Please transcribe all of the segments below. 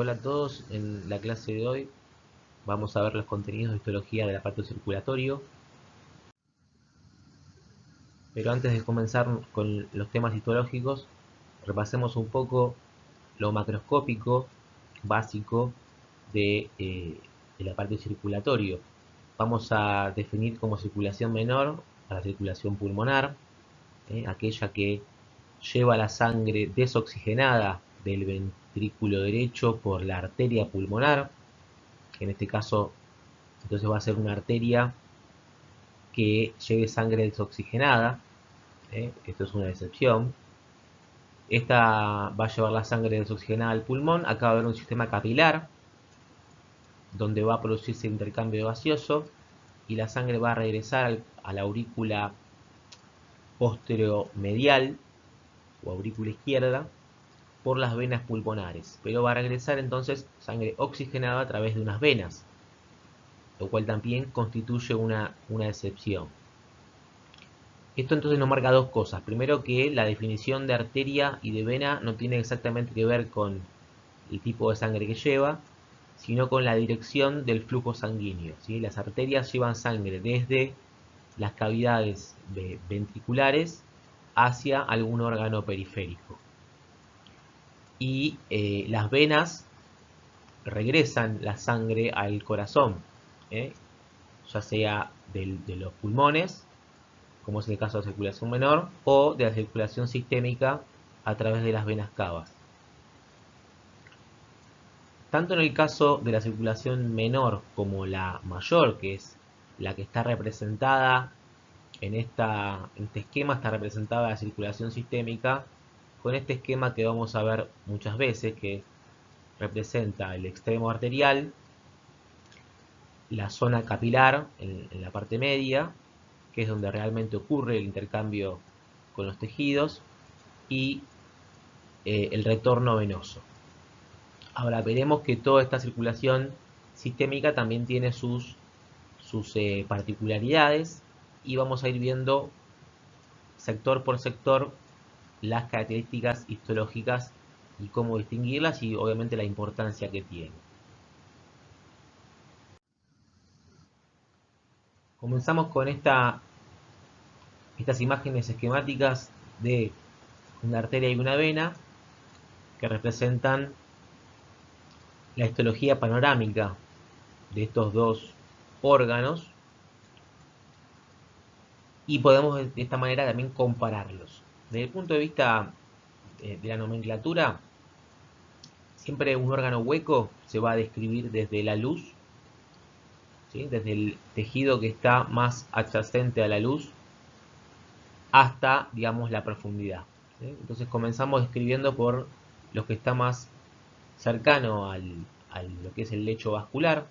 Hola a todos, en la clase de hoy vamos a ver los contenidos de histología del aparato circulatorio, pero antes de comenzar con los temas histológicos, repasemos un poco lo macroscópico básico del aparato circulatorio. Vamos a definir como circulación menor a la circulación pulmonar, aquella que lleva la sangre desoxigenada del ventrículo derecho por la arteria pulmonar, que en este caso entonces va a ser una arteria que lleve sangre desoxigenada. Esto es una excepción. Esta va a llevar la sangre desoxigenada al pulmón. Acá va a haber un sistema capilar donde va a producirse intercambio gaseoso y la sangre va a regresar a la aurícula posteromedial o aurícula izquierda por las venas pulmonares, pero va a regresar entonces sangre oxigenada a través de unas venas, lo cual también constituye una excepción. Esto entonces nos marca dos cosas. Primero, que la definición de arteria y de vena no tiene exactamente que ver con el tipo de sangre que lleva, sino con la dirección del flujo sanguíneo, ¿sí? Las arterias llevan sangre desde las cavidades ventriculares hacia algún órgano periférico. Y las venas regresan la sangre al corazón, ¿eh? Ya sea de los pulmones, como es el caso de la circulación menor, o de la circulación sistémica a través de las venas cavas. Tanto en el caso de la circulación menor como la mayor, que es la que está representada en este esquema, está representada la circulación sistémica con este esquema que vamos a ver muchas veces, que representa el extremo arterial, la zona capilar en la parte media, que es donde realmente ocurre el intercambio con los tejidos, y el retorno venoso. Ahora veremos que toda esta circulación sistémica también tiene sus particularidades y vamos a ir viendo sector por sector las características histológicas y cómo distinguirlas y obviamente la importancia que tienen. Comenzamos con estas imágenes esquemáticas de una arteria y una vena que representan la histología panorámica de estos dos órganos y podemos de esta manera también compararlos. Desde el punto de vista de la nomenclatura, siempre un órgano hueco se va a describir desde la luz, ¿sí? Desde el tejido que está más adyacente a la luz hasta, digamos, la profundidad, ¿sí? Entonces comenzamos describiendo por los que está más cercano a lo que es el lecho vascular,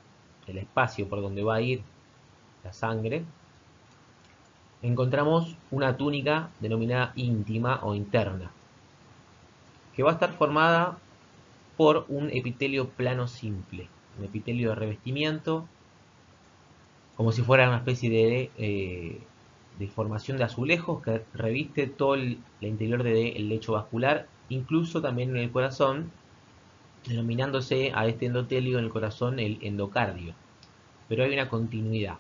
el espacio por donde va a ir la sangre. Encontramos una túnica denominada íntima o interna, que va a estar formada por un epitelio plano simple, un epitelio de revestimiento, como si fuera una especie de formación de azulejos que reviste todo el interior del lecho vascular, incluso también en el corazón, denominándose a este endotelio en el corazón el endocardio. Pero hay una continuidad.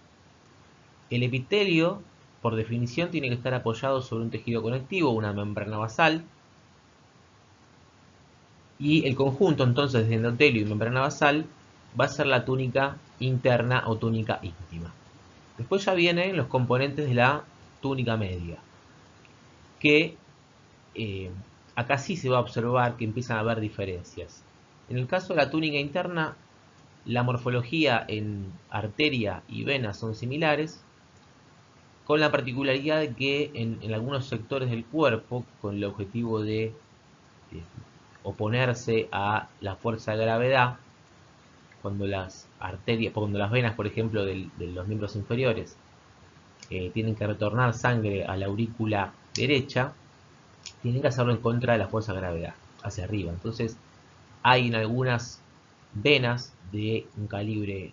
El epitelio, por definición, tiene que estar apoyado sobre un tejido conectivo, una membrana basal, y el conjunto entonces de endotelio y membrana basal va a ser la túnica interna o túnica íntima. Después ya vienen los componentes de la túnica media, que acá sí se va a observar que empiezan a haber diferencias. En el caso de la túnica interna, la morfología en arteria y vena son similares, con la particularidad de que en algunos sectores del cuerpo, con el objetivo de oponerse a la fuerza de gravedad, cuando las arterias, cuando las venas, por ejemplo, de los miembros inferiores tienen que retornar sangre a la aurícula derecha, tienen que hacerlo en contra de la fuerza de gravedad, hacia arriba. Entonces, hay en algunas venas de un calibre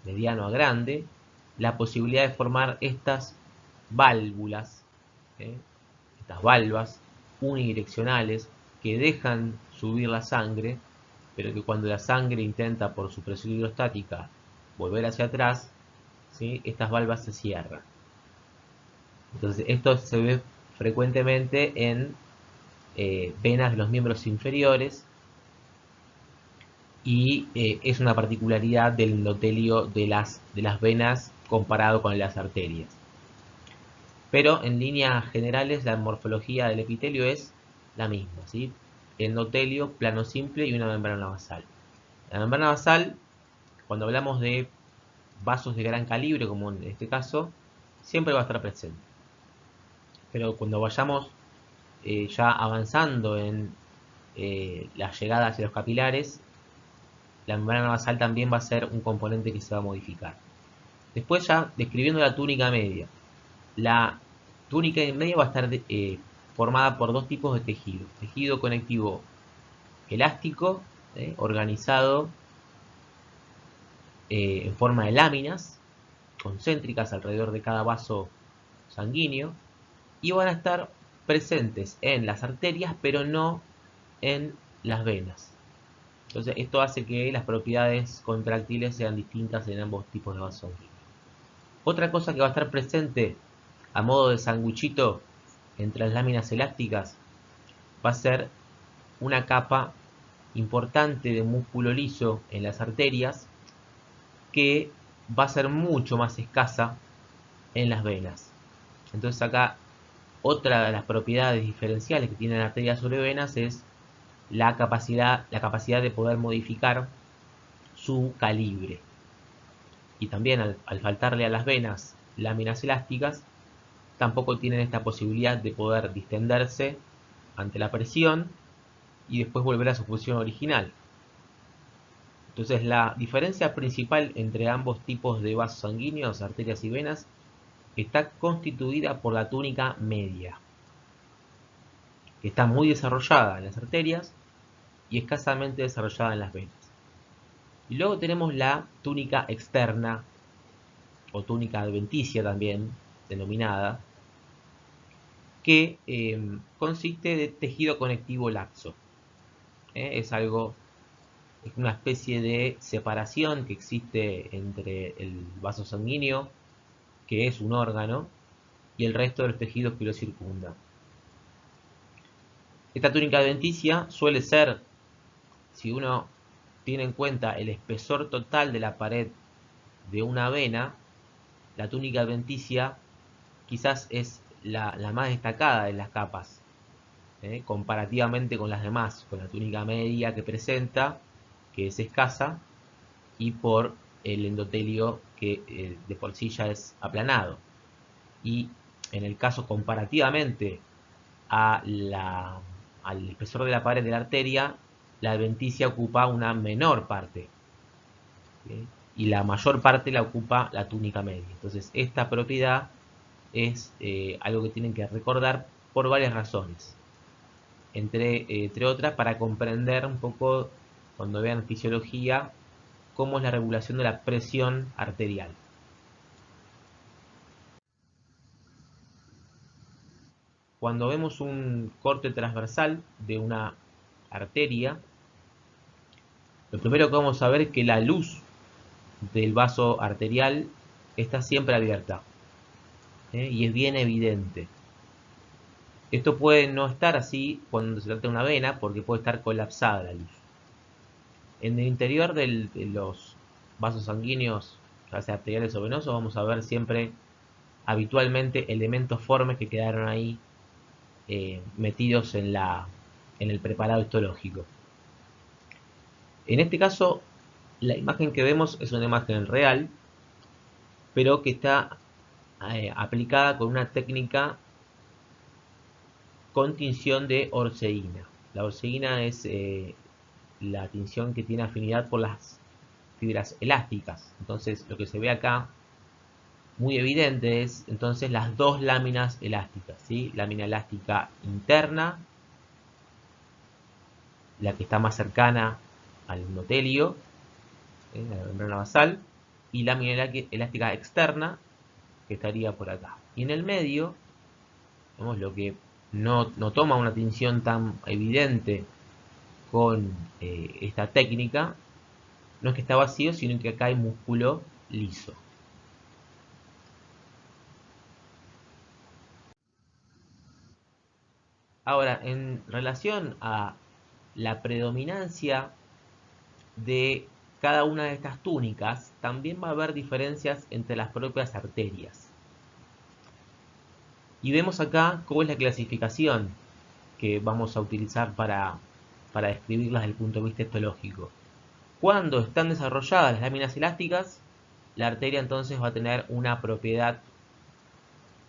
mediano a grande la posibilidad de formar estas válvulas, estas valvas unidireccionales que dejan subir la sangre, pero que cuando la sangre intenta por su presión hidrostática volver hacia atrás, ¿sí?, estas válvulas se cierran. Entonces esto se ve frecuentemente en venas de los miembros inferiores y es una particularidad del endotelio de las venas comparado con las arterias. Pero en líneas generales la morfología del epitelio es la misma, ¿sí? Endotelio, plano simple y una membrana basal. La membrana basal, cuando hablamos de vasos de gran calibre, como en este caso, siempre va a estar presente. Pero cuando vayamos ya avanzando en la llegada hacia los capilares, la membrana basal también va a ser un componente que se va a modificar. Después ya describiendo la túnica media. La túnica media va a estar formada por dos tipos de tejido. Tejido conectivo elástico, organizado en forma de láminas concéntricas alrededor de cada vaso sanguíneo, y van a estar presentes en las arterias, pero no en las venas. Entonces esto hace que las propiedades contráctiles sean distintas en ambos tipos de vasos sanguíneos. Otra cosa que va a estar presente a modo de sanguchito entre las láminas elásticas va a ser una capa importante de músculo liso en las arterias, que va a ser mucho más escasa en las venas. Entonces acá otra de las propiedades diferenciales que tienen arterias sobre venas es la capacidad de poder modificar su calibre. Y también al faltarle a las venas láminas elásticas, tampoco tienen esta posibilidad de poder distenderse ante la presión y después volver a su posición original. Entonces la diferencia principal entre ambos tipos de vasos sanguíneos, arterias y venas, está constituida por la túnica media, que está muy desarrollada en las arterias y escasamente desarrollada en las venas. Y luego tenemos la túnica externa, o túnica adventicia también denominada, que consiste de tejido conectivo laxo. Es una especie de separación que existe entre el vaso sanguíneo, que es un órgano, y el resto de los tejidos que lo circundan. Esta túnica adventicia suele ser, si uno tiene en cuenta el espesor total de la pared de una vena, la túnica adventicia quizás es la más destacada de las capas, comparativamente con las demás, con la túnica media que presenta, que es escasa, y por el endotelio que de por sí ya es aplanado. Y en el caso comparativamente al espesor de la pared de la arteria, la adventicia ocupa una menor parte, ¿sí?, y la mayor parte la ocupa la túnica media. Entonces esta propiedad es algo que tienen que recordar por varias razones, entre otras para comprender un poco, cuando vean fisiología, cómo es la regulación de la presión arterial. Cuando vemos un corte transversal de una arteria, lo primero que vamos a ver es que la luz del vaso arterial está siempre abierta, y es bien evidente. Esto puede no estar así cuando se trata de una vena, porque puede estar colapsada la luz. En el interior de los vasos sanguíneos, ya sea arteriales o venosos, vamos a ver siempre habitualmente elementos formes que quedaron ahí metidos en el preparado histológico. En este caso, la imagen que vemos es una imagen real, pero que está aplicada con una técnica con tinción de orceína. La orceína es la tinción que tiene afinidad por las fibras elásticas. Entonces lo que se ve acá muy evidente es entonces las dos láminas elásticas, ¿sí? Lámina elástica interna, la que está más cercana al endotelio, a la membrana basal, y lámina elástica externa, que estaría por acá. Y en el medio, vemos lo que no toma una tinción tan evidente con esta técnica, no es que está vacío, sino que acá hay músculo liso. Ahora, en relación a la predominancia de cada una de estas túnicas, también va a haber diferencias entre las propias arterias. Y vemos acá cómo es la clasificación que vamos a utilizar para describirlas desde el punto de vista histológico. Cuando están desarrolladas las láminas elásticas, la arteria entonces va a tener una propiedad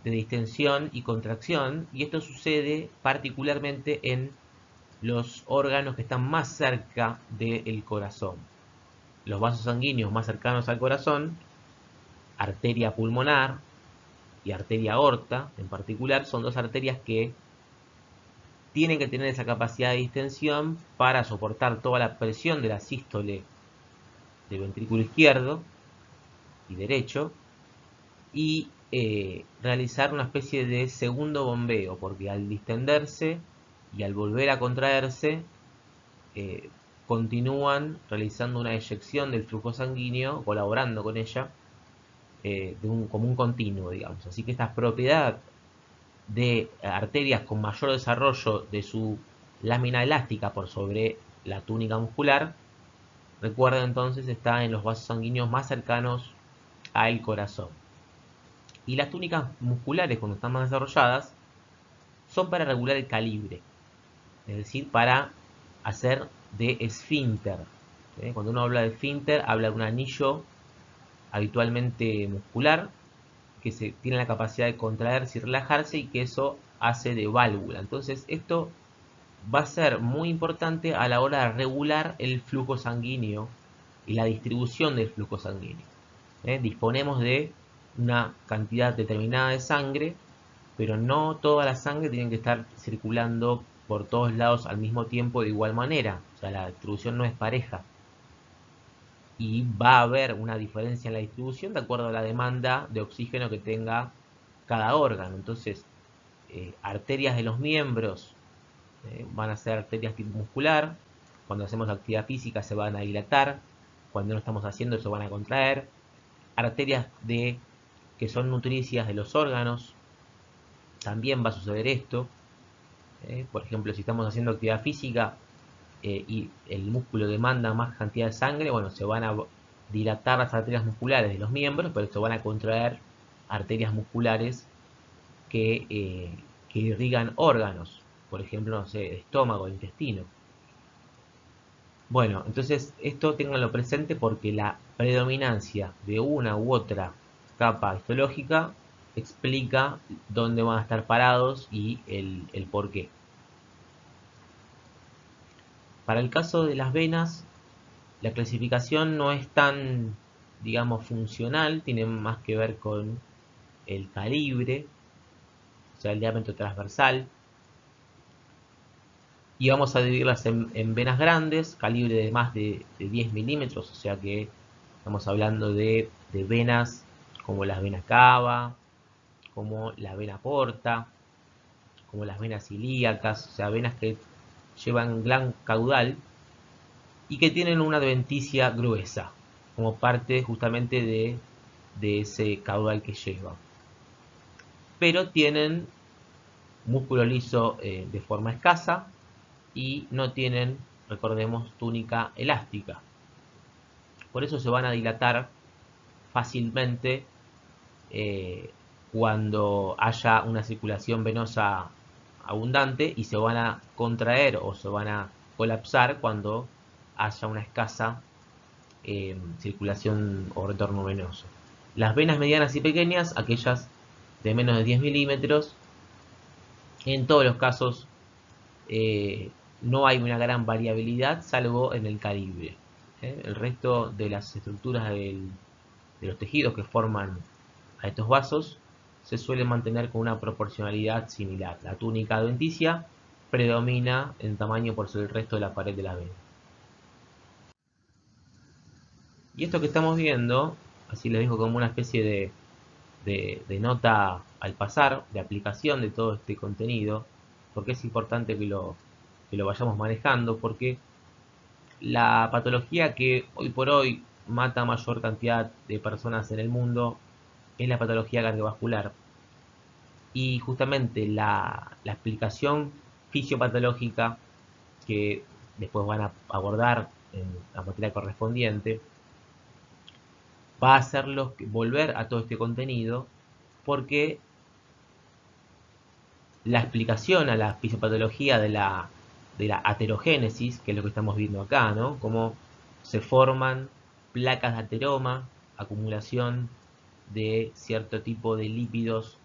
de distensión y contracción, y esto sucede particularmente en los órganos que están más cerca del corazón. Los vasos sanguíneos más cercanos al corazón, arteria pulmonar y arteria aorta en particular, son dos arterias que tienen que tener esa capacidad de distensión para soportar toda la presión de la sístole del ventrículo izquierdo y derecho y realizar una especie de segundo bombeo, porque al distenderse y al volver a contraerse, continúan realizando una eyección del flujo sanguíneo, colaborando con ella, como un continuo, digamos. Así que esta propiedad de arterias con mayor desarrollo de su lámina elástica por sobre la túnica muscular, recuerda entonces, está en los vasos sanguíneos más cercanos al corazón. Y las túnicas musculares, cuando están más desarrolladas, son para regular el calibre, es decir, para hacer de esfínter. Cuando uno habla de esfínter, habla de un anillo habitualmente muscular que tiene la capacidad de contraerse y relajarse, y que eso hace de válvula. Entonces esto va a ser muy importante a la hora de regular el flujo sanguíneo y la distribución del flujo sanguíneo. Disponemos de una cantidad determinada de sangre, pero no toda la sangre tiene que estar circulando por todos lados al mismo tiempo de igual manera. O sea, la distribución no es pareja. Y va a haber una diferencia en la distribución de acuerdo a la demanda de oxígeno que tenga cada órgano. Entonces, arterias de los miembros van a ser arterias tipo muscular. Cuando hacemos actividad física se van a dilatar. Cuando no estamos haciendo se van a contraer. Arterias que son nutricias de los órganos, también va a suceder esto. Por ejemplo, si estamos haciendo actividad física y el músculo demanda más cantidad de sangre, bueno, se van a dilatar las arterias musculares de los miembros, pero se van a contraer arterias musculares que irrigan órganos, por ejemplo, no sé, estómago, intestino. Bueno, entonces esto ténganlo presente porque la predominancia de una u otra capa histológica explica dónde van a estar parados y el por qué. Para el caso de las venas, la clasificación no es tan, digamos, funcional, tiene más que ver con el calibre, o sea, el diámetro transversal. Y vamos a dividirlas en venas grandes, calibre de más de 10 milímetros, o sea que estamos hablando de venas como las venas cava, como la vena porta, como las venas ilíacas, o sea, venas que llevan gran caudal y que tienen una adventicia gruesa, como parte justamente de ese caudal que lleva. Pero tienen músculo liso de forma escasa y no tienen, recordemos, túnica elástica. Por eso se van a dilatar fácilmente cuando haya una circulación venosa abundante, y se van a contraer o se van a colapsar cuando haya una escasa circulación o retorno venoso. Las venas medianas y pequeñas, aquellas de menos de 10 milímetros, en todos los casos no hay una gran variabilidad, salvo en el calibre. El resto de las estructuras de los tejidos que forman a estos vasos se suele mantener con una proporcionalidad similar. La túnica adventicia predomina en tamaño por sobre el resto de la pared de la vena. Y esto que estamos viendo, así les dejo como una especie de nota al pasar, de aplicación de todo este contenido, porque es importante que lo vayamos manejando, porque La patología que hoy por hoy mata a mayor cantidad de personas en el mundo es la patología cardiovascular. Y justamente la explicación fisiopatológica que después van a abordar en la materia correspondiente va a hacerlos volver a todo este contenido, porque la explicación a la fisiopatología de la aterogénesis, que es lo que estamos viendo acá, ¿no? Cómo se forman placas de ateroma, acumulación de cierto tipo de lípidos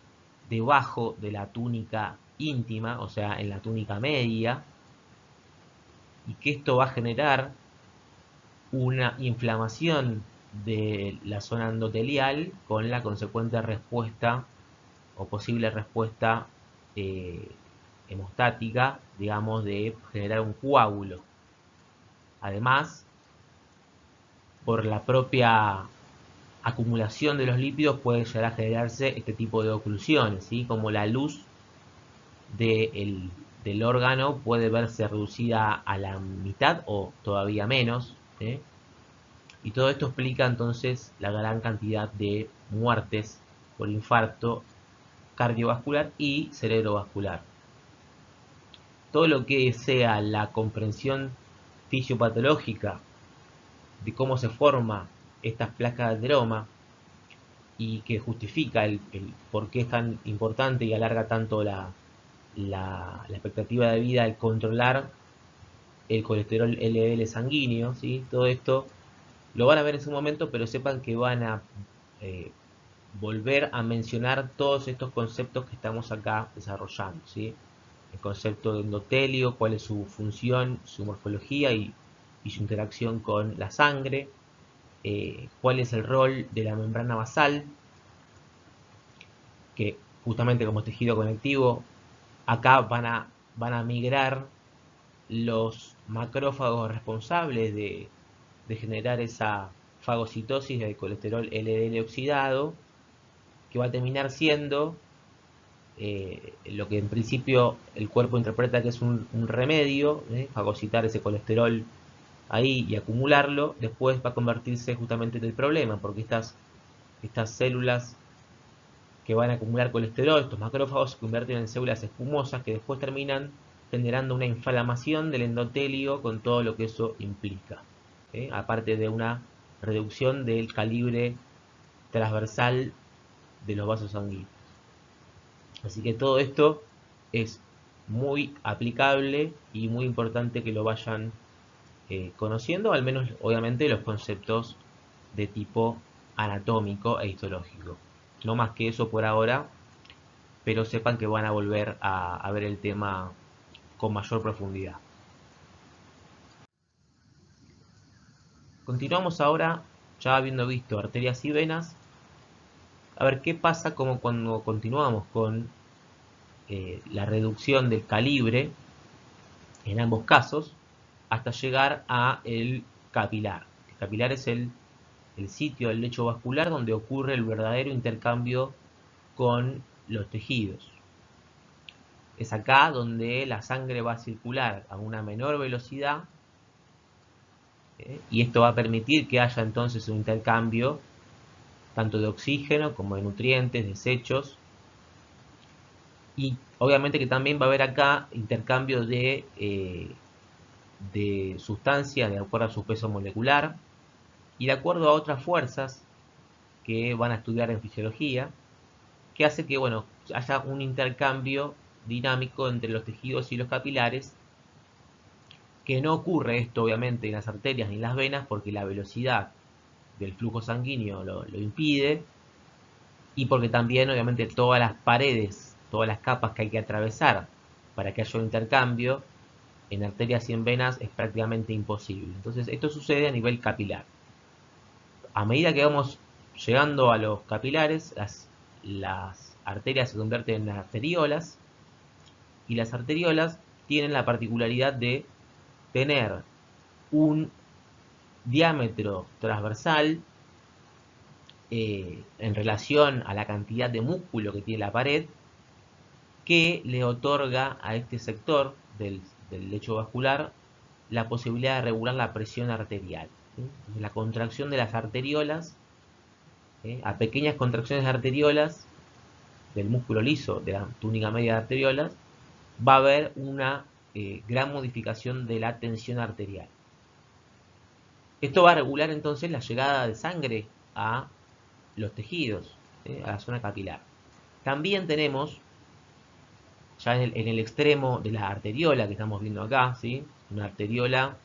debajo de la túnica íntima, o sea, en la túnica media, y que esto va a generar una inflamación de la zona endotelial con la consecuente respuesta o posible respuesta eh, hemostática, digamos, de generar un coágulo. Además, por la propia acumulación de los lípidos puede llegar a generarse este tipo de oclusiones, ¿sí? Como la luz del órgano puede verse reducida a la mitad o todavía menos, ¿eh? Y todo esto explica entonces la gran cantidad de muertes por infarto cardiovascular y cerebrovascular. Todo lo que sea la comprensión fisiopatológica de cómo se forma estas placas de ateroma y que justifica el por qué es tan importante y alarga tanto la expectativa de vida el controlar el colesterol LDL sanguíneo, ¿sí? Todo esto lo van a ver en su momento, pero sepan que van a eh, volver a mencionar todos estos conceptos que estamos acá desarrollando, ¿sí? El concepto de endotelio, cuál es su función, su morfología y su interacción con la sangre, cuál es el rol de la membrana basal, que justamente como tejido conectivo, acá van a migrar los macrófagos responsables de generar esa fagocitosis del colesterol LDL oxidado, que va a terminar siendo lo que en principio el cuerpo interpreta que es un remedio, fagocitar ese colesterol ahí y acumularlo, después va a convertirse justamente en el problema, porque estas células que van a acumular colesterol, estos macrófagos, se convierten en células espumosas que después terminan generando una inflamación del endotelio con todo lo que eso implica, aparte de una reducción del calibre transversal de los vasos sanguíneos. Así que todo esto es muy aplicable y muy importante que lo vayan conociendo, al menos obviamente los conceptos de tipo anatómico e histológico. No más que eso por ahora, pero sepan que van a volver a ver el tema con mayor profundidad. Continuamos ahora, ya habiendo visto arterias y venas, a ver qué pasa como cuando continuamos con la reducción del calibre en ambos casos hasta llegar a el capilar. El capilar es el sitio del lecho vascular donde ocurre el verdadero intercambio con los tejidos. Es acá donde la sangre va a circular a una menor velocidad, y esto va a permitir que haya entonces un intercambio tanto de oxígeno como de nutrientes, desechos, y obviamente que también va a haber acá intercambio de sustancias de acuerdo a su peso molecular y de acuerdo a otras fuerzas que van a estudiar en fisiología, que hace que bueno, haya un intercambio dinámico entre los tejidos y los capilares, que no ocurre esto obviamente en las arterias ni en las venas porque la velocidad del flujo sanguíneo lo impide, y porque también obviamente todas las paredes, todas las capas que hay que atravesar para que haya un intercambio en arterias y en venas es prácticamente imposible. Entonces esto sucede a nivel capilar. A medida que vamos llegando a los capilares, las arterias se convierten en arteriolas, y las arteriolas tienen la particularidad de tener un diámetro transversal en relación a la cantidad de músculo que tiene la pared, que le otorga a este sector del lecho vascular la posibilidad de regular la presión arterial. ¿Sí? La contracción de las arteriolas, a pequeñas contracciones de arteriolas del músculo liso, de la túnica media de arteriolas, va a haber una gran modificación de la tensión arterial. Esto va a regular entonces la llegada de sangre a los tejidos, a la zona capilar. También tenemos, ya en el extremo de la arteriola que estamos viendo acá, ¿sí? Una arteriola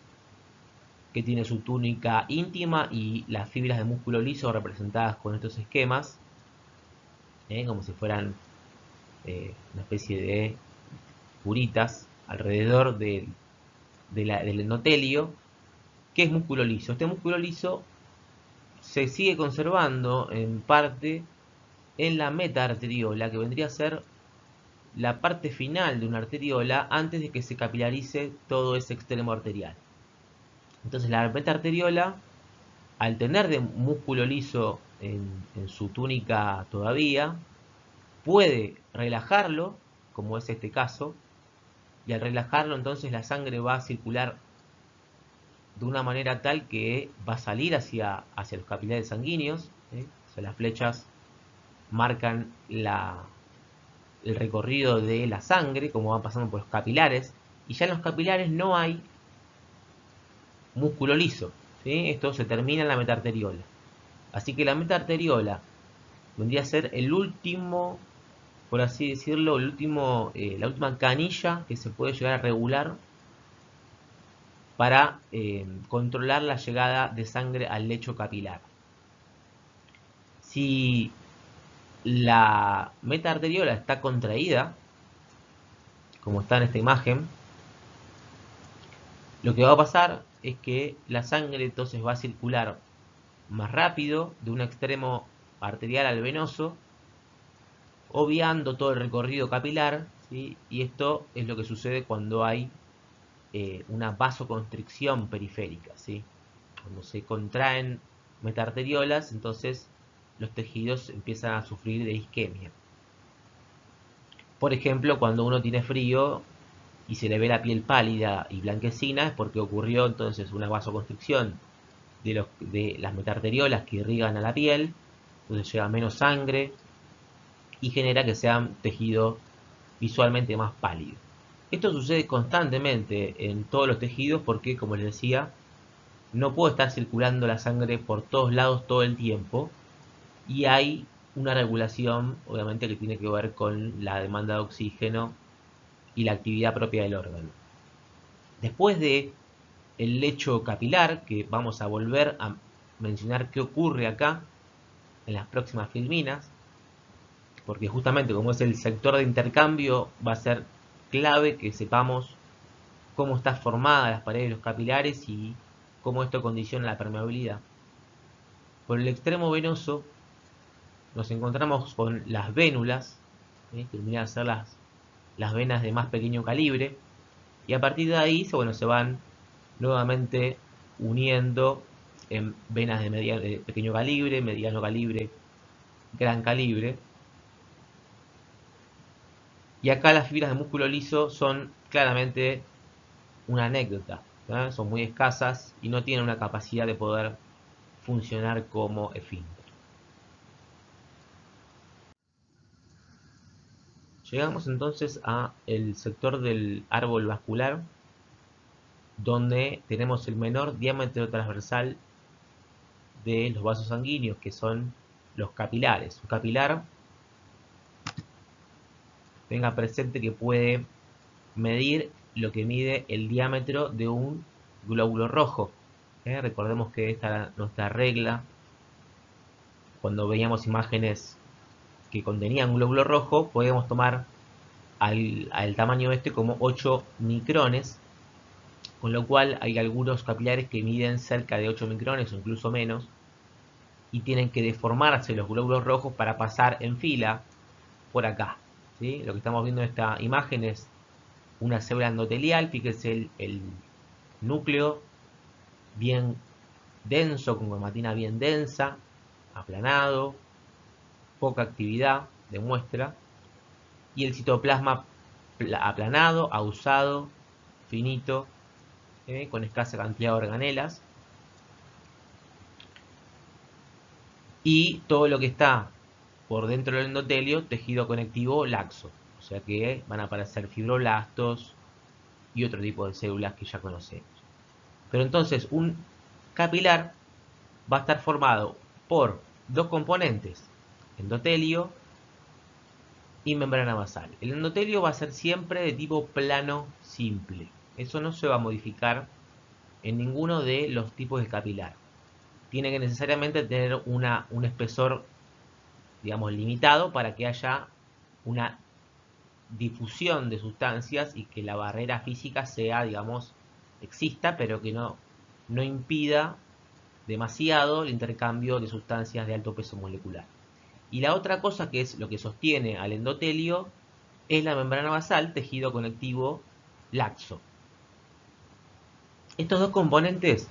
que tiene su túnica íntima y las fibras de músculo liso representadas con estos esquemas, como si fueran una especie de curitas alrededor del endotelio, que es músculo liso. Este músculo liso se sigue conservando en parte en la metaarteriola, que vendría a ser la parte final de una arteriola antes de que se capilarice todo ese extremo arterial. Entonces la metaarteriola, al tener de músculo liso en su túnica todavía, puede relajarlo, como es este caso, y al relajarlo entonces la sangre va a circular de una manera tal que va a salir hacia los capilares sanguíneos. O sea, las flechas marcan el recorrido de la sangre, como va pasando por los capilares, y ya en los capilares no hay músculo liso. ¿Sí? Esto se termina en la metaarteriola. Así que la metaarteriola vendría a ser el último, por así decirlo, la última canilla que se puede llegar a regular para controlar la llegada de sangre al lecho capilar. Si la metaarteriola está contraída, como está en esta imagen, lo que va a pasar es que la sangre entonces va a circular más rápido de un extremo arterial al venoso, obviando todo el recorrido capilar, ¿sí? Y esto es lo que sucede cuando hay una vasoconstricción periférica, ¿sí? Cuando se contraen metaarteriolas, entonces los tejidos empiezan a sufrir de isquemia. Por ejemplo, cuando uno tiene frío y se le ve la piel pálida y blanquecina, es porque ocurrió entonces una vasoconstricción de las metaarteriolas que irrigan a la piel, entonces llega menos sangre y genera que sea un tejido visualmente más pálido. Esto sucede constantemente en todos los tejidos porque, como les decía, no puede estar circulando la sangre por todos lados todo el tiempo y hay una regulación, obviamente, que tiene que ver con la demanda de oxígeno y la actividad propia del órgano. Después de el lecho capilar, que vamos a volver a mencionar qué ocurre acá en las próximas filminas, porque justamente como es el sector de intercambio, va a ser clave que sepamos cómo están formadas las paredes de los capilares y cómo esto condiciona la permeabilidad. Por el extremo venoso nos encontramos con las vénulas, que vendrían a ser las venas de más pequeño calibre, y a partir de ahí se van nuevamente uniendo en venas de pequeño calibre, mediano calibre, gran calibre. Y acá las fibras de músculo liso son claramente una anécdota, ¿sí? Son muy escasas y no tienen una capacidad de poder funcionar como esfínter. Llegamos entonces a el sector del árbol vascular, donde tenemos el menor diámetro transversal de los vasos sanguíneos, que son los capilares. Un capilar, tenga presente que puede medir lo que mide el diámetro de un glóbulo rojo. Recordemos que esta era nuestra regla cuando veíamos imágenes que contenían un glóbulo rojo, podíamos tomar al tamaño este como 8 micrones, con lo cual hay algunos capilares que miden cerca de 8 micrones o incluso menos, y tienen que deformarse los glóbulos rojos para pasar en fila por acá. ¿Sí? Lo que estamos viendo en esta imagen es una célula endotelial, fíjense el núcleo bien denso, con cromatina bien densa, aplanado, poca actividad de muestra, y el citoplasma aplanado, ausado, finito, con escasa cantidad de organelas, y todo lo que está por dentro del endotelio, tejido conectivo laxo, o sea que van a aparecer fibroblastos y otro tipo de células que ya conocemos. Pero entonces un capilar va a estar formado por dos componentes, endotelio y membrana basal. El endotelio va a ser siempre de tipo plano simple. Eso no se va a modificar en ninguno de los tipos de capilar. Tiene que necesariamente tener un espesor, digamos, limitado para que haya una difusión de sustancias y que la barrera física sea, digamos, exista, pero que no impida demasiado el intercambio de sustancias de alto peso molecular. Y la otra cosa, que es lo que sostiene al endotelio, es la membrana basal, tejido conectivo laxo. Estos dos componentes,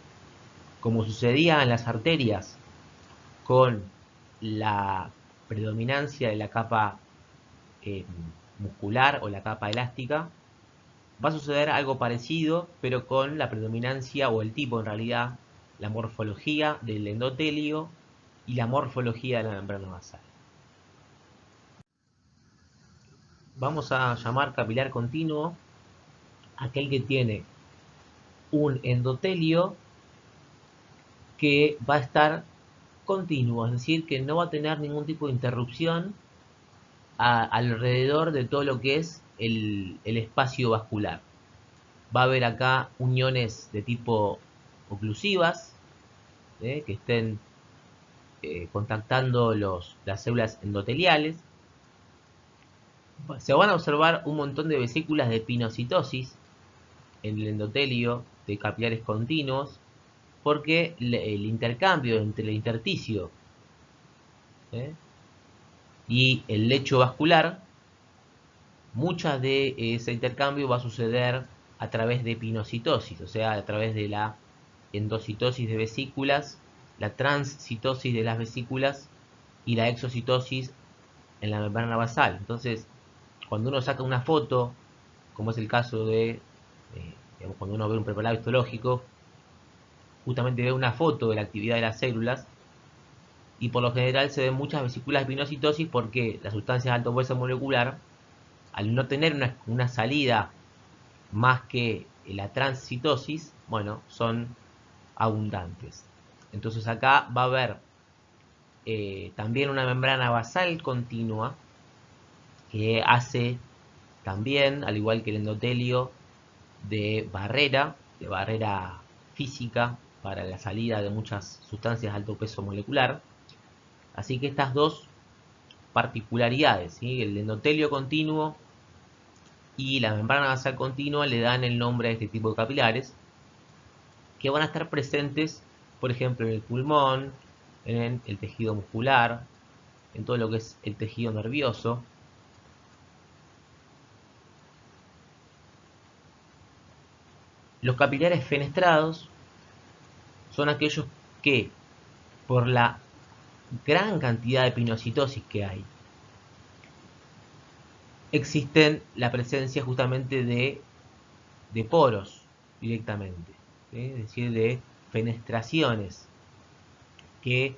como sucedía en las arterias con la predominancia de la capa muscular o la capa elástica, va a suceder algo parecido, pero con la predominancia o el tipo en realidad, la morfología del endotelio y la morfología de la membrana basal. Vamos a llamar capilar continuo aquel que tiene un endotelio que va a estar continuo, es decir, que no va a tener ningún tipo de interrupción alrededor de todo lo que es el espacio vascular. Va a haber acá uniones de tipo oclusivas, que estén contactando las células endoteliales. Se van a observar un montón de vesículas de pinocitosis en el endotelio de capilares continuos, porque el intercambio entre el intersticio y el lecho vascular, mucha de ese intercambio va a suceder a través de pinocitosis, o sea, a través de la endocitosis de vesículas, la transcitosis de las vesículas y la exocitosis en la membrana basal. Entonces, cuando uno saca una foto, como es el caso de, digamos, cuando uno ve un preparado histológico, justamente ve una foto de la actividad de las células, y por lo general se ven muchas vesículas de pinocitosis porque las sustancias de alto peso molecular, al no tener una salida más que la transcitosis, bueno, son abundantes. Entonces acá va a haber también una membrana basal continua que hace también, al igual que el endotelio, de barrera física para la salida de muchas sustancias de alto peso molecular. Así que estas dos particularidades, ¿sí?, el endotelio continuo y la membrana basal continua, le dan el nombre a este tipo de capilares, que van a estar presentes, por ejemplo, en el pulmón, en el tejido muscular, en todo lo que es el tejido nervioso. Los capilares fenestrados son aquellos que, por la gran cantidad de pinocitosis que hay, existen la presencia justamente de poros directamente, ¿sí?, es decir, de fenestraciones que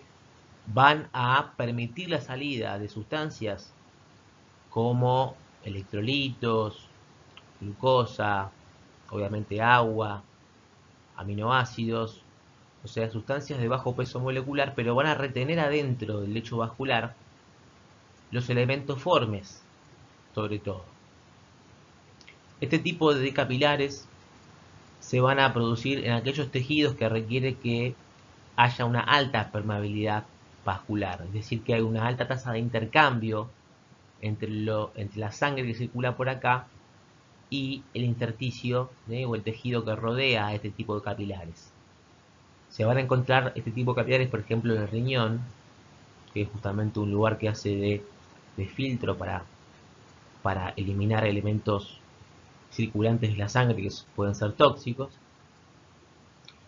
van a permitir la salida de sustancias como electrolitos, glucosa, obviamente agua, aminoácidos, o sea, sustancias de bajo peso molecular, pero van a retener adentro del lecho vascular los elementos formes, sobre todo. Este tipo de capilares se van a producir en aquellos tejidos que requiere que haya una alta permeabilidad vascular, es decir, que hay una alta tasa de intercambio entre la sangre que circula por acá y el intersticio, o el tejido que rodea a este tipo de capilares. Se van a encontrar este tipo de capilares, por ejemplo, en el riñón, que es justamente un lugar que hace de filtro para eliminar elementos circulantes de la sangre que pueden ser tóxicos,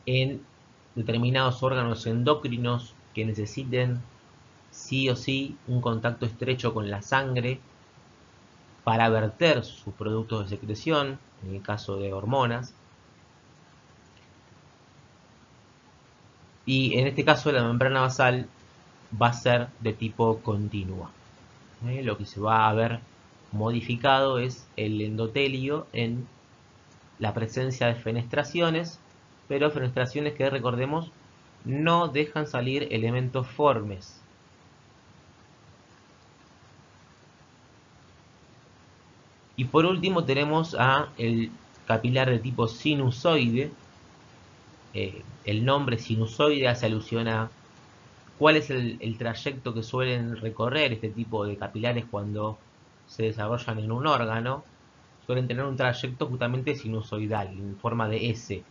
en determinados órganos endocrinos que necesiten sí o sí un contacto estrecho con la sangre para verter sus productos de secreción, en el caso de hormonas, Y en este caso la membrana basal va a ser de tipo continua. Lo que se va a ver modificado es el endotelio en la presencia de fenestraciones, pero fenestraciones que, recordemos, no dejan salir elementos formes. Y por último tenemos a el capilar de tipo sinusoide. El nombre sinusoide hace alusión a cuál es el trayecto que suelen recorrer este tipo de capilares cuando se desarrollan en un órgano. Suelen tener un trayecto justamente sinusoidal, en forma de S,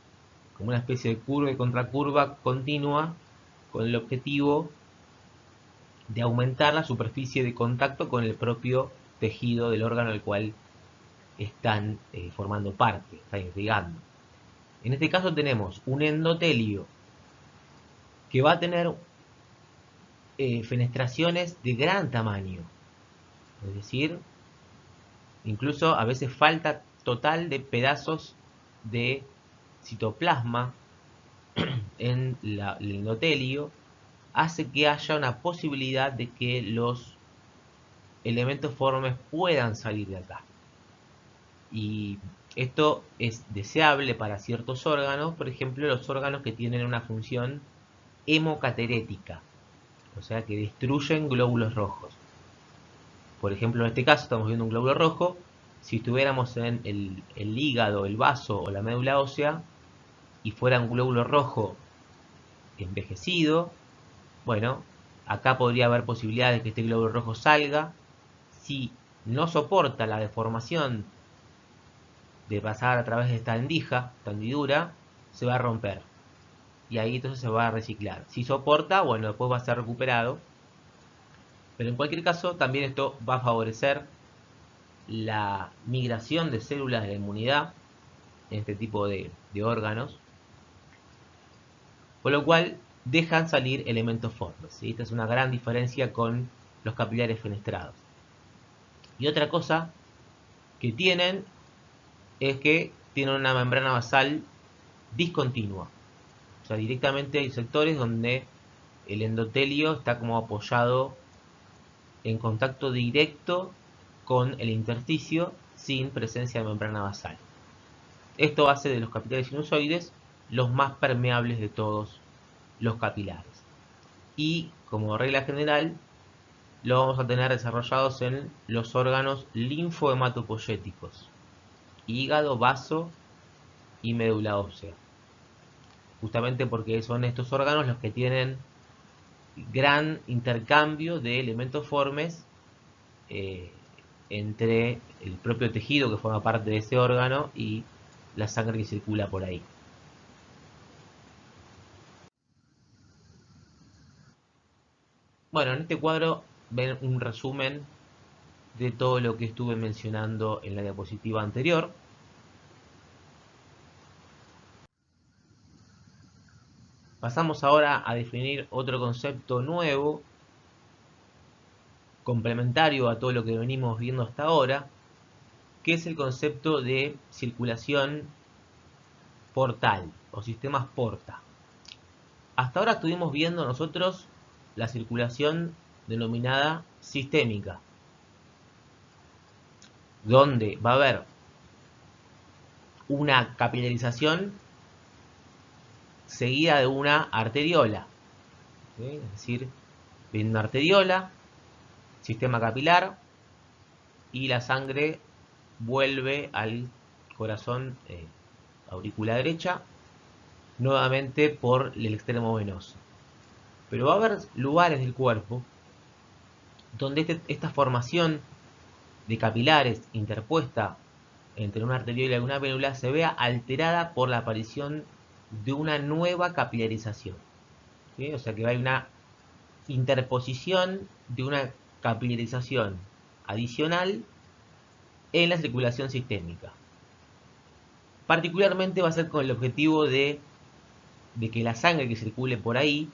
como una especie de curva y contracurva continua, con el objetivo de aumentar la superficie de contacto con el propio tejido del órgano al cual están formando parte, están irrigando. En este caso tenemos un endotelio que va a tener fenestraciones de gran tamaño, es decir, incluso a veces falta total de pedazos de citoplasma en el endotelio, hace que haya una posibilidad de que los elementos formes puedan salir de acá. Y esto es deseable para ciertos órganos, por ejemplo los órganos que tienen una función hemocaterética, o sea que destruyen glóbulos rojos. Por ejemplo, en este caso estamos viendo un glóbulo rojo. Si estuviéramos en el hígado, el vaso o la médula ósea y fuera un glóbulo rojo envejecido, bueno, acá podría haber posibilidades de que este glóbulo rojo salga. Si no soporta la deformación de pasar a través de esta endija, esta hendidura, se va a romper. Y ahí entonces se va a reciclar. Si soporta, bueno, después va a ser recuperado. Pero en cualquier caso, también esto va a favorecer la migración de células de la inmunidad en este tipo de órganos, con lo cual dejan salir elementos formes. ¿Sí? Esta es una gran diferencia con los capilares fenestrados. Y otra cosa que tienen es que tienen una membrana basal discontinua. O sea, directamente hay sectores donde el endotelio está como apoyado en contacto directo con el intersticio sin presencia de membrana basal. Esto hace de los capilares sinusoides los más permeables de todos los capilares. Y como regla general, lo vamos a tener desarrollados en los órganos linfohematopoyéticos: hígado, vaso y médula ósea. Justamente porque son estos órganos los que tienen gran intercambio de elementos formes eh, entre el propio tejido que forma parte de ese órgano y la sangre que circula por ahí. Bueno, en este cuadro ven un resumen de todo lo que estuve mencionando en la diapositiva anterior. Pasamos ahora a definir otro concepto nuevo, complementario a todo lo que venimos viendo hasta ahora, que es el concepto de circulación portal o sistemas porta. Hasta ahora estuvimos viendo nosotros la circulación denominada sistémica, donde va a haber una capilarización seguida de una arteriola. ¿Sí? Es decir, viene una arteriola, sistema capilar, y la sangre vuelve al corazón aurícula derecha, nuevamente por el extremo venoso. Pero va a haber lugares del cuerpo donde esta formación de capilares interpuesta entre una arteriola y una vérula se vea alterada por la aparición de una nueva capilarización. ¿Sí? O sea que hay una interposición de una capilarización adicional en la circulación sistémica. Particularmente va a ser con el objetivo de que la sangre que circule por ahí,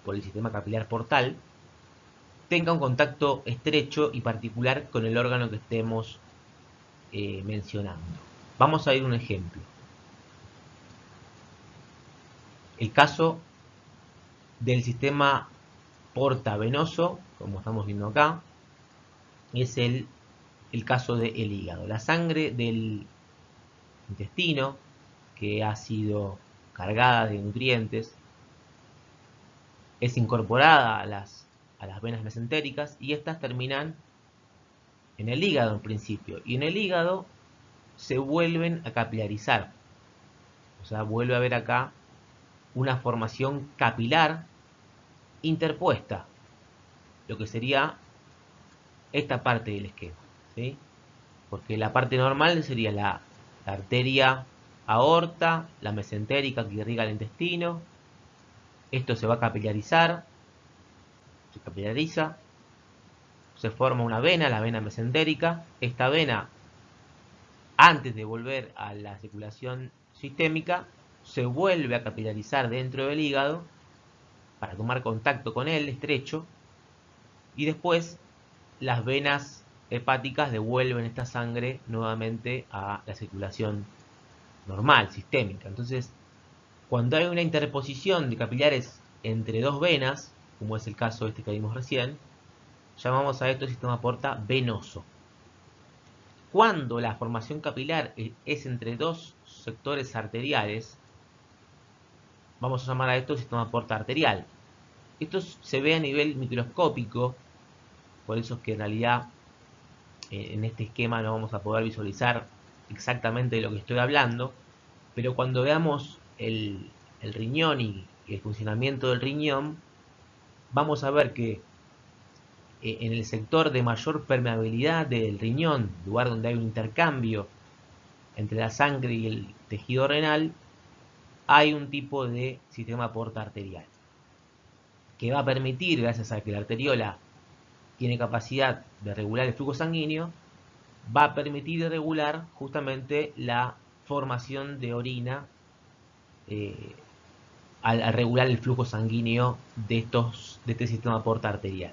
por el sistema capilar portal, tenga un contacto estrecho y particular con el órgano que estemos mencionando. Vamos a ver un ejemplo. El caso del sistema portavenoso, como estamos viendo acá, es el caso del hígado. La sangre del intestino, que ha sido cargada de nutrientes, es incorporada a las venas mesentéricas y estas terminan en el hígado en principio. Y en el hígado se vuelven a capilarizar. O sea, vuelve a haber acá una formación capilar interpuesta, lo que sería esta parte del esquema, ¿sí? Porque la parte normal sería la arteria aorta, la mesentérica que irriga el intestino. Esto se va a capilarizar, se capilariza, se forma una vena, la vena mesentérica. Esta vena, antes de volver a la circulación sistémica, se vuelve a capilarizar dentro del hígado para tomar contacto con él estrecho, y después las venas hepáticas devuelven esta sangre nuevamente a la circulación normal, sistémica. Entonces, cuando hay una interposición de capilares entre dos venas, como es el caso este que vimos recién, llamamos a esto sistema porta venoso. Cuando la formación capilar es entre dos sectores arteriales, vamos a llamar a esto sistema porta arterial. Esto se ve a nivel microscópico, por eso es que en realidad en este esquema no vamos a poder visualizar exactamente de lo que estoy hablando, pero cuando veamos el riñón y el funcionamiento del riñón, vamos a ver que en el sector de mayor permeabilidad del riñón, lugar donde hay un intercambio entre la sangre y el tejido renal, hay un tipo de sistema porta arterial que va a permitir, gracias a que la arteriola tiene capacidad de regular el flujo sanguíneo, va a permitir regular justamente la formación de orina al regular el flujo sanguíneo de este sistema porta arterial.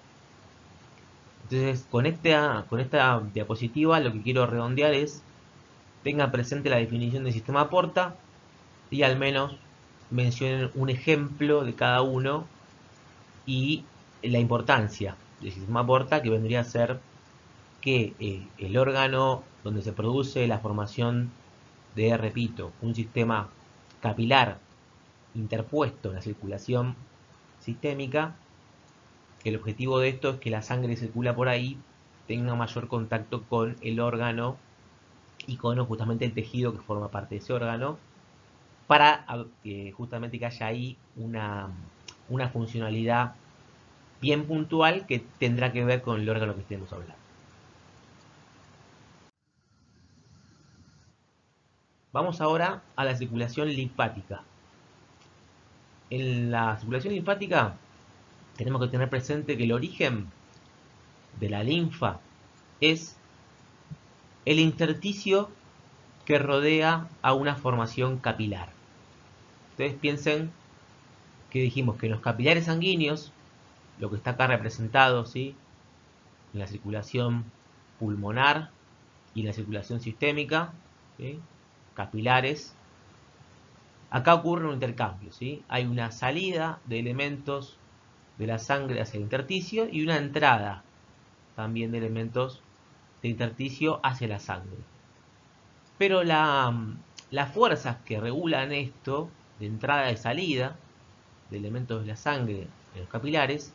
Entonces, con esta diapositiva lo que quiero redondear es: tengan presente la definición del sistema porta y al menos mencionen un ejemplo de cada uno y la importancia del sistema porta, que vendría a ser que el órgano donde se produce la formación de, repito, un sistema capilar interpuesto en la circulación sistémica, que el objetivo de esto es que la sangre circula por ahí, tenga mayor contacto con el órgano y con justamente el tejido que forma parte de ese órgano, para justamente que haya ahí una funcionalidad bien puntual que tendrá que ver con el órgano que estemos hablando. Vamos ahora a la circulación linfática. En la circulación linfática tenemos que tener presente que el origen de la linfa es el intersticio que rodea a una formación capilar. Ustedes piensen que dijimos que en los capilares sanguíneos, lo que está acá representado, ¿sí?, en la circulación pulmonar y en la circulación sistémica, ¿sí?, capilares, acá ocurre un intercambio, ¿sí? Hay una salida de elementos de la sangre hacia el intersticio y una entrada también de elementos de intersticio hacia la sangre. Pero las fuerzas que regulan esto, de entrada y salida de elementos de la sangre en los capilares,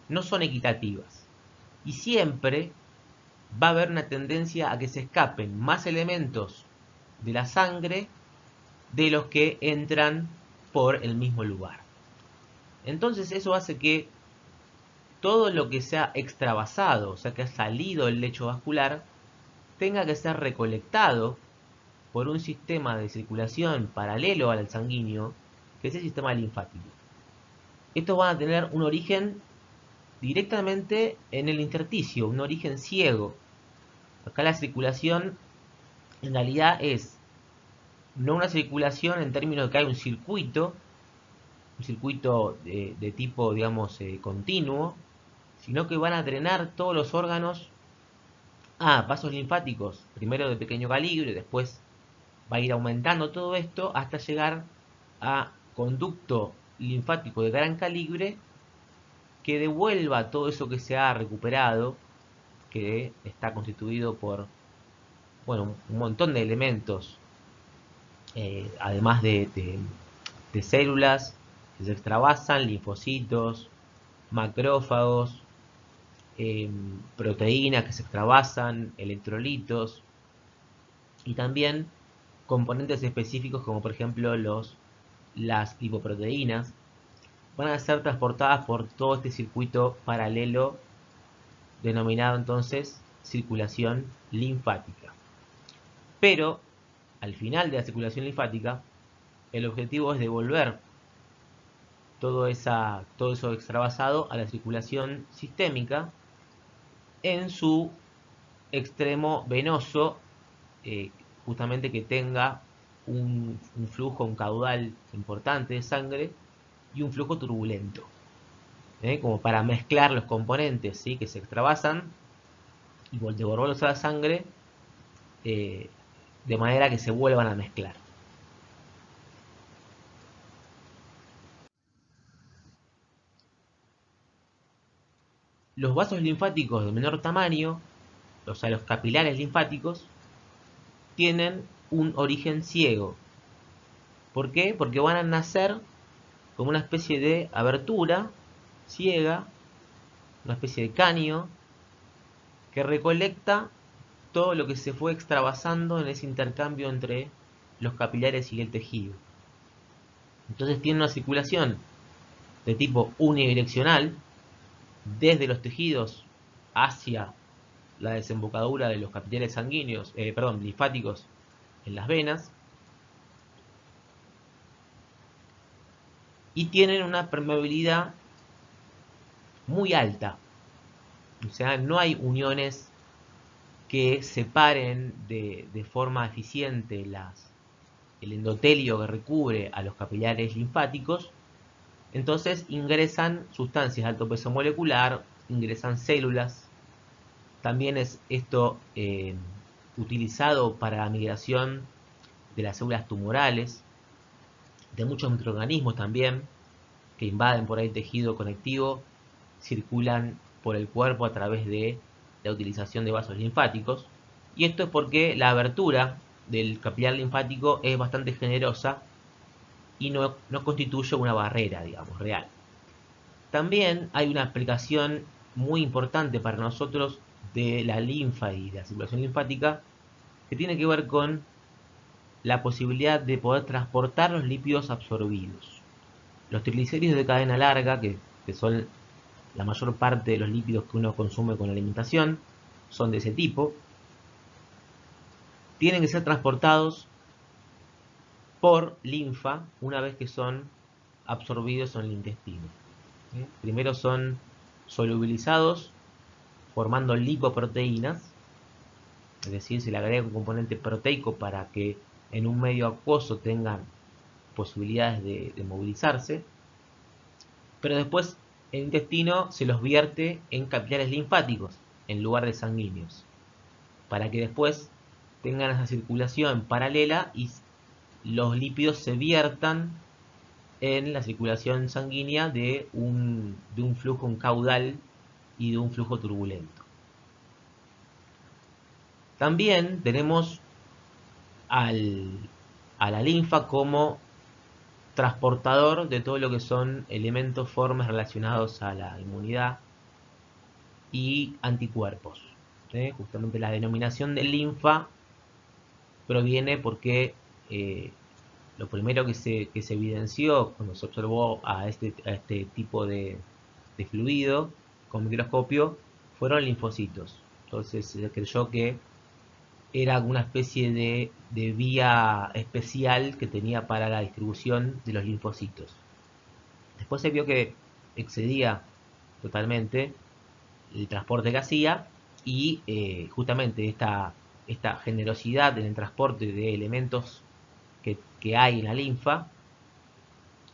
no son equitativas. Y siempre va a haber una tendencia a que se escapen más elementos de la sangre de los que entran por el mismo lugar. Entonces eso hace que todo lo que sea extravasado, o sea que ha salido del lecho vascular, tenga que ser recolectado por un sistema de circulación paralelo al sanguíneo, que es el sistema linfático. Estos van a tener un origen directamente en el intersticio, un origen ciego. Acá la circulación en realidad es no una circulación en términos de que hay un circuito de tipo, digamos, continuo, sino que van a drenar todos los órganos a vasos linfáticos, primero de pequeño calibre, después va a ir aumentando todo esto hasta llegar a conducto linfático de gran calibre que devuelva todo eso que se ha recuperado, que está constituido por, bueno, un montón de elementos, además de células que se extravasan, linfocitos, macrófagos, proteínas que se extravasan, electrolitos y también componentes específicos como por ejemplo las lipoproteínas van a ser transportadas por todo este circuito paralelo denominado entonces circulación linfática. Pero al final de la circulación linfática, el objetivo es devolver todo eso extravasado a la circulación sistémica en su extremo venoso, eh, justamente que tenga un flujo, un caudal importante de sangre y un flujo turbulento, como para mezclar los componentes, ¿sí?, que se extravasan y devolverlos a la sangre, eh, de manera que se vuelvan a mezclar. Los vasos linfáticos de menor tamaño, o sea, los capilares linfáticos, tienen un origen ciego. ¿Por qué? Porque van a nacer como una especie de abertura ciega, una especie de caño, que recolecta todo lo que se fue extravasando en ese intercambio entre los capilares y el tejido. Entonces tiene una circulación de tipo unidireccional desde los tejidos hacia la desembocadura de los capilares sanguíneos, linfáticos en las venas, y tienen una permeabilidad muy alta. O sea, no hay uniones que separen de forma eficiente el endotelio que recubre a los capilares linfáticos. Entonces ingresan sustancias de alto peso molecular, ingresan células. También es esto utilizado para la migración de las células tumorales, de muchos microorganismos también, que invaden por ahí tejido conectivo, circulan por el cuerpo a través de la utilización de vasos linfáticos. Y esto es porque la abertura del capilar linfático es bastante generosa y no constituye una barrera, digamos, real. También hay una aplicación muy importante para nosotros de la linfa y la circulación linfática que tiene que ver con la posibilidad de poder transportar los lípidos absorbidos. Los triglicéridos de cadena larga, que son la mayor parte de los lípidos que uno consume con la alimentación, son de ese tipo, tienen que ser transportados por linfa una vez que son absorbidos en el intestino. Primero son solubilizados formando lipoproteínas, es decir, se le agrega un componente proteico para que en un medio acuoso tengan posibilidades de movilizarse, pero después el intestino se los vierte en capilares linfáticos en lugar de sanguíneos, para que después tengan esa circulación paralela y los lípidos se viertan en la circulación sanguínea de un flujo, un caudal y de un flujo turbulento. También tenemos a la linfa como transportador de todo lo que son elementos, formas relacionados a la inmunidad y anticuerpos. Justamente la denominación de linfa proviene porque lo primero que se evidenció cuando se observó a este tipo de fluido con microscopio fueron linfocitos. Entonces se creyó que era una especie de vía especial que tenía para la distribución de los linfocitos. Después se vio que excedía totalmente el transporte que hacía y justamente esta generosidad en el transporte de elementos que hay en la linfa,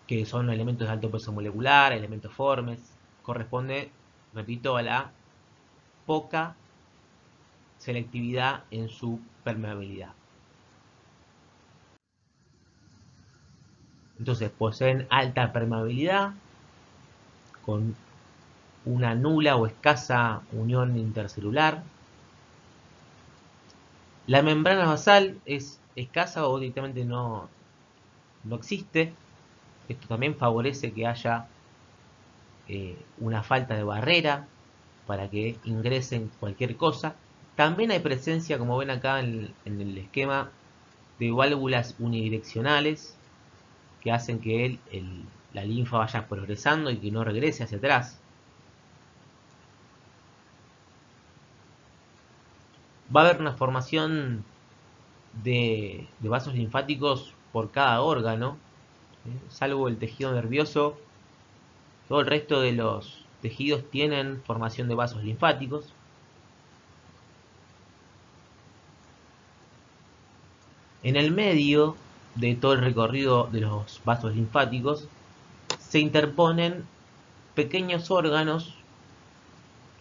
que son elementos de alto peso molecular, elementos formes, corresponde, repito, a la poca selectividad en su permeabilidad. Entonces poseen alta permeabilidad, con una nula o escasa unión intercelular. La membrana basal es escasa o directamente no existe. Esto también favorece que haya una falta de barrera para que ingresen cualquier cosa. También hay presencia, como ven acá en el esquema, de válvulas unidireccionales que hacen que la linfa vaya progresando y que no regrese hacia atrás. Va a haber una formación de vasos linfáticos por cada órgano, salvo el tejido nervioso. Todo el resto de los tejidos tienen formación de vasos linfáticos. En el medio de todo el recorrido de los vasos linfáticos se interponen pequeños órganos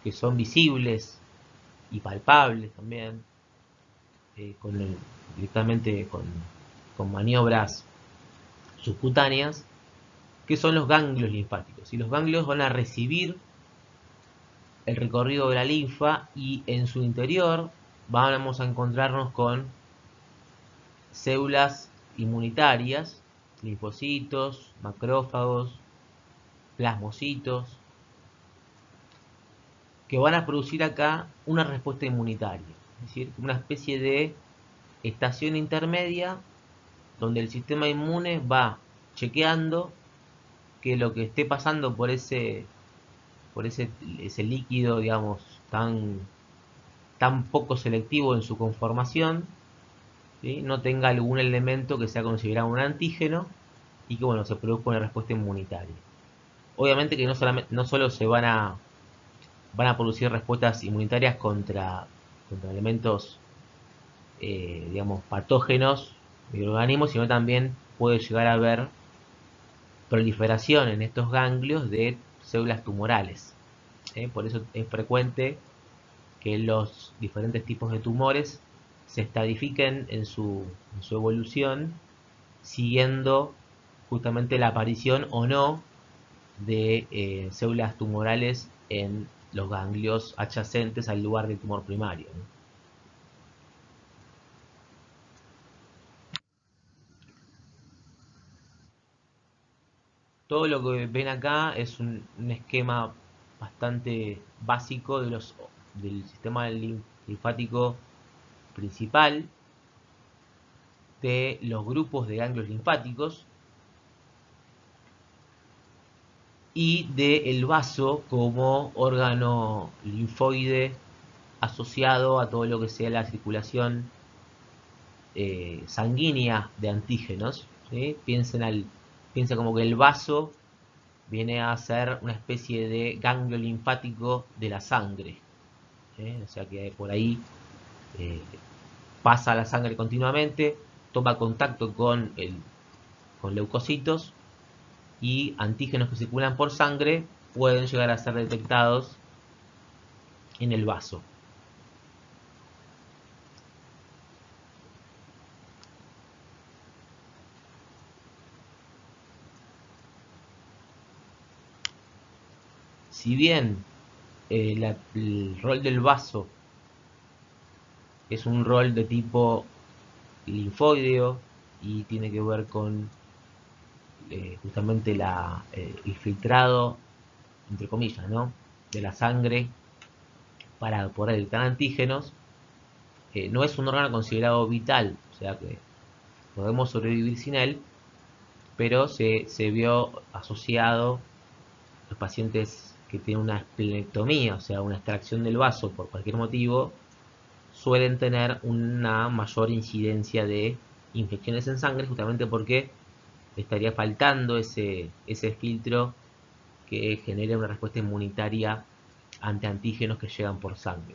que son visibles y palpables también, directamente con maniobras subcutáneas, que son los ganglios linfáticos. Y los ganglios van a recibir el recorrido de la linfa y en su interior vamos a encontrarnos con células inmunitarias, linfocitos, macrófagos, plasmocitos, que van a producir acá una respuesta inmunitaria, es decir, una especie de estación intermedia donde el sistema inmune va chequeando que lo que esté pasando ese líquido, digamos, tan poco selectivo en su conformación, ¿sí?, no tenga algún elemento que sea considerado un antígeno y que, bueno, se produzca una respuesta inmunitaria. Obviamente que no solo van a producir respuestas inmunitarias contra elementos, digamos, patógenos del organismo, sino también puede llegar a haber proliferación en estos ganglios de células tumorales. Por eso es frecuente que los diferentes tipos de tumores se estadifiquen en su evolución, siguiendo justamente la aparición o no de células tumorales en los ganglios adyacentes al lugar del tumor primario, ¿no? Todo lo que ven acá es un esquema bastante básico del sistema linfático principal, de los grupos de ganglios linfáticos y del vaso como órgano linfoide asociado a todo lo que sea la circulación sanguínea de antígenos, ¿sí? Piensa como que el vaso viene a ser una especie de ganglio linfático de la sangre, o sea que por ahí eh, pasa la sangre continuamente, toma contacto con leucocitos y antígenos que circulan por sangre pueden llegar a ser detectados en el vaso. Si bien el rol del vaso es un rol de tipo linfoideo y tiene que ver con justamente el filtrado, entre comillas, ¿no?, de la sangre para poder detectar antígenos, no es un órgano considerado vital, o sea que podemos sobrevivir sin él, pero se vio asociado a los pacientes que tienen una esplenectomía, o sea, una extracción del vaso por cualquier motivo, suelen tener una mayor incidencia de infecciones en sangre, justamente porque estaría faltando ese filtro que genere una respuesta inmunitaria ante antígenos que llegan por sangre.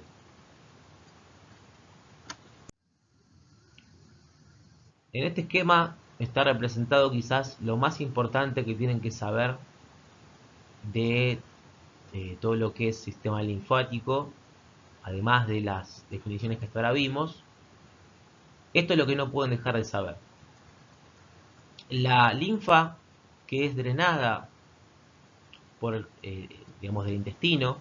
En este esquema está representado quizás lo más importante que tienen que saber de todo lo que es sistema linfático, además de las definiciones que hasta ahora vimos. Esto es lo que no pueden dejar de saber. La linfa que es drenada por, digamos, del intestino,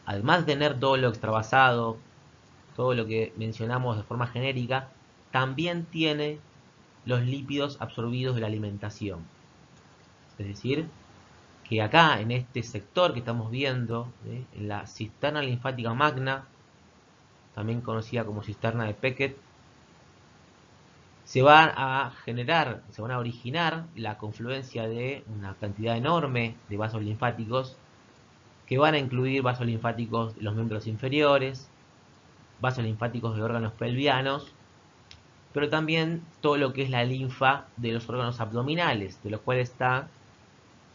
además de tener todo lo extravasado, todo lo que mencionamos de forma genérica, también tiene los lípidos absorbidos de la alimentación. Es decir, que acá en este sector que estamos viendo, en la cisterna linfática magna, también conocida como cisterna de Beckett, se van a generar, se van a originar la confluencia de una cantidad enorme de vasos linfáticos que van a incluir vasos linfáticos de los miembros inferiores, vasos linfáticos de órganos pelvianos, pero también todo lo que es la linfa de los órganos abdominales, de los cuales está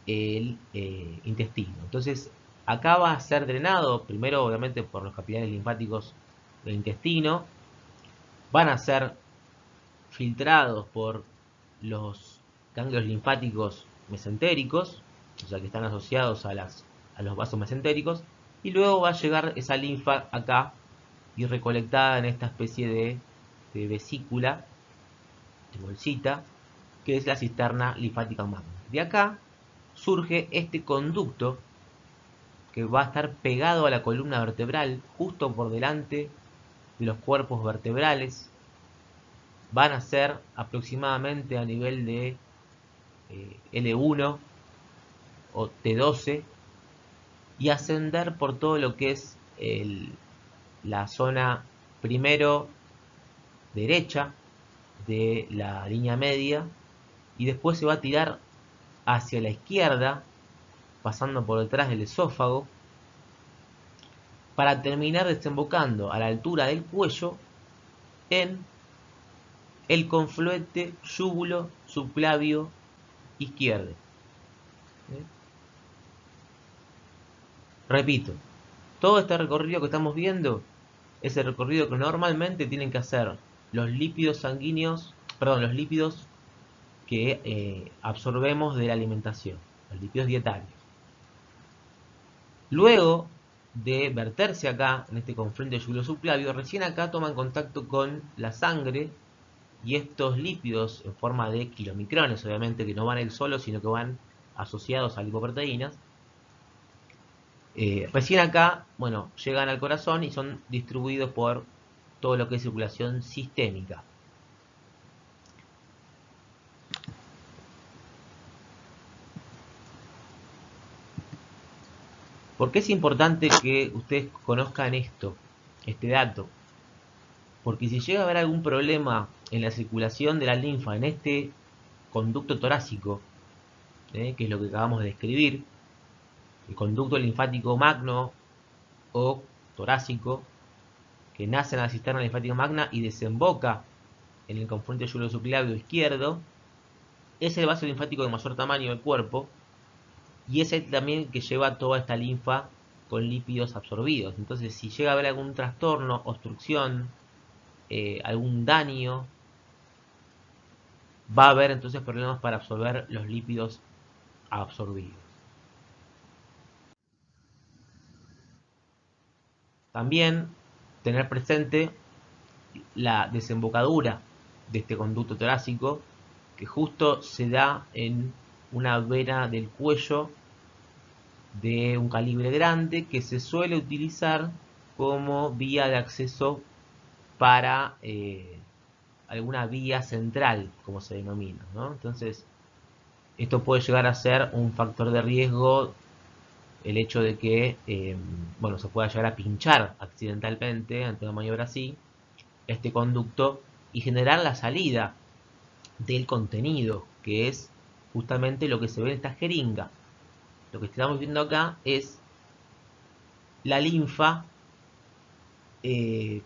el intestino. Entonces, acá va a ser drenado, primero obviamente por los capilares linfáticos del intestino, van a ser filtrados por los ganglios linfáticos mesentéricos, o sea que están asociados a los vasos mesentéricos, y luego va a llegar esa linfa acá y recolectada en esta especie de vesícula, de bolsita, que es la cisterna linfática magna. De acá surge este conducto que va a estar pegado a la columna vertebral, justo por delante de los cuerpos vertebrales. Van a ser aproximadamente a nivel de L1 o T12 y ascender por todo lo que es la zona primero derecha de la línea media y después se va a tirar hacia la izquierda pasando por detrás del esófago para terminar desembocando a la altura del cuello en el confluente yúgulo subclavio izquierdo. Repito, todo este recorrido que estamos viendo es el recorrido que normalmente tienen que hacer los lípidos sanguíneos, perdón, los lípidos que absorbemos de la alimentación, los lípidos dietarios. Luego de verterse acá, en este confluente yugulosubclavio, recién acá toman contacto con la sangre y estos lípidos en forma de kilomicrones, obviamente que no van él solo, sino que van asociados a lipoproteínas. Recién acá, bueno, llegan al corazón y son distribuidos por todo lo que es circulación sistémica. ¿Por qué es importante que ustedes conozcan esto, este dato? Porque si llega a haber algún problema en la circulación de la linfa en este conducto torácico, que es lo que acabamos de describir, el conducto linfático magno o torácico, que nace en la cisterna linfática magna y desemboca en el confluente yugulosubclavio izquierdo, es el vaso linfático de mayor tamaño del cuerpo y es el también que lleva toda esta linfa con lípidos absorbidos. Entonces, si llega a haber algún trastorno, obstrucción, algún daño, va a haber entonces problemas para absorber los lípidos absorbidos. También tener presente la desembocadura de este conducto torácico, que justo se da en una vena del cuello de un calibre grande que se suele utilizar como vía de acceso para alguna vía central, como se denomina, ¿no? Entonces, esto puede llegar a ser un factor de riesgo, el hecho de que bueno, se pueda llegar a pinchar accidentalmente ante una maniobra así, este conducto y generar la salida del contenido, que es justamente lo que se ve en esta jeringa. Lo que estamos viendo acá es la linfa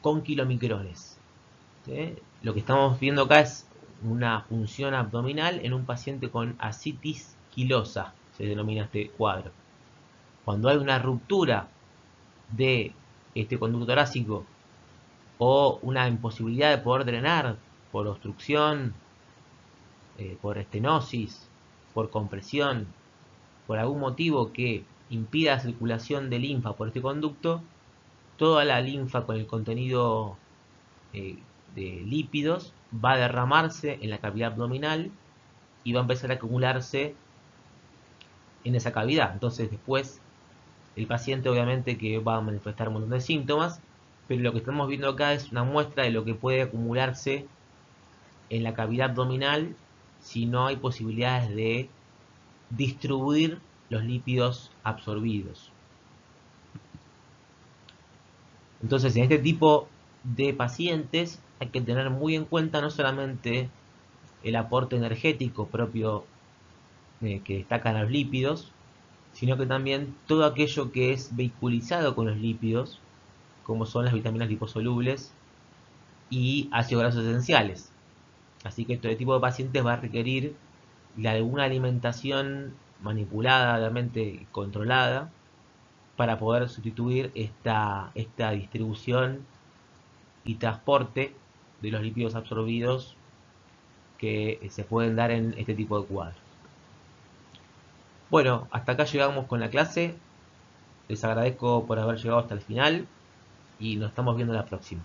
con kilomicrones. ¿Sí? Lo que estamos viendo acá es una punción abdominal en un paciente con ascitis quilosa, se denomina este cuadro. Cuando hay una ruptura de este conducto torácico o una imposibilidad de poder drenar por obstrucción, por estenosis, por compresión, por algún motivo que impida la circulación de linfa por este conducto, toda la linfa con el contenido de lípidos va a derramarse en la cavidad abdominal y va a empezar a acumularse en esa cavidad. Entonces después el paciente obviamente que va a manifestar un montón de síntomas, pero lo que estamos viendo acá es una muestra de lo que puede acumularse en la cavidad abdominal si no hay posibilidades de distribuir los lípidos absorbidos. Entonces, en este tipo de pacientes hay que tener muy en cuenta no solamente el aporte energético propio que destacan los lípidos, sino que también todo aquello que es vehiculizado con los lípidos, como son las vitaminas liposolubles y ácidos grasos esenciales. Así que este tipo de pacientes va a requerir de alguna alimentación manipulada, obviamente controlada, para poder sustituir esta distribución y transporte de los lípidos absorbidos que se pueden dar en este tipo de cuadros. Bueno, hasta acá llegamos con la clase. Les agradezco por haber llegado hasta el final y nos estamos viendo la próxima.